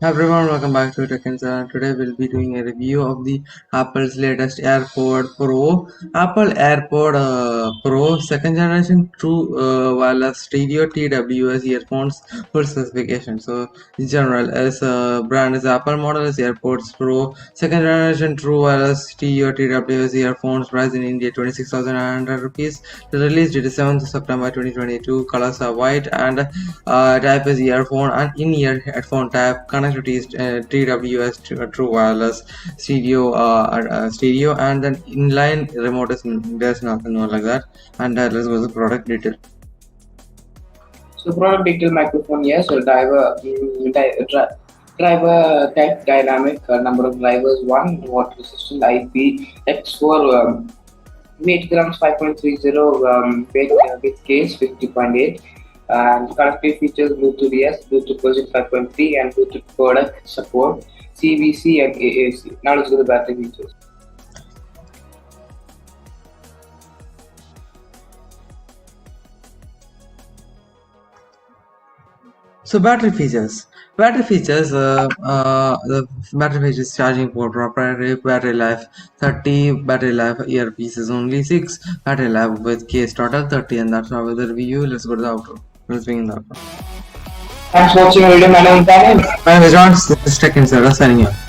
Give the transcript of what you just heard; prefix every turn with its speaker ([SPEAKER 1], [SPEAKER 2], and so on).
[SPEAKER 1] Hi everyone, welcome back to Tech Insider. Today we'll be doing a review of the Apple's latest AirPod Pro. Apple AirPod Pro second generation true wireless stereo TWS earphones full specification. So in general, as brand is Apple model is AirPods Pro second generation true wireless stereo TWS earphones price in India 26,900 rupees. The release date is 7th September 2022. Colors are white and type is earphone and in-ear headphone type. Connectivity is TWS true wireless stereo and then inline remote is there's nothing more like that. And let's go to the product detail.
[SPEAKER 2] So product detail microphone, yes. So driver type dynamic, number of drivers 1, water resistant IPX4, weight grams 5.30, with case 50.8, and connectivity features Bluetooth yes, Bluetooth version 5.3, and Bluetooth codec support, CVC and AAC. Now let's go to the battery features.
[SPEAKER 1] So the battery features charging port, proprietary battery life 30, battery life earpiece is only 6, battery life with case total 30, and that's all with the review. Let's go to the outro. Let's begin the outro.
[SPEAKER 2] Thanks for watching our video. My name is Daniel.
[SPEAKER 1] My name is John. This is Tech Insider signing off.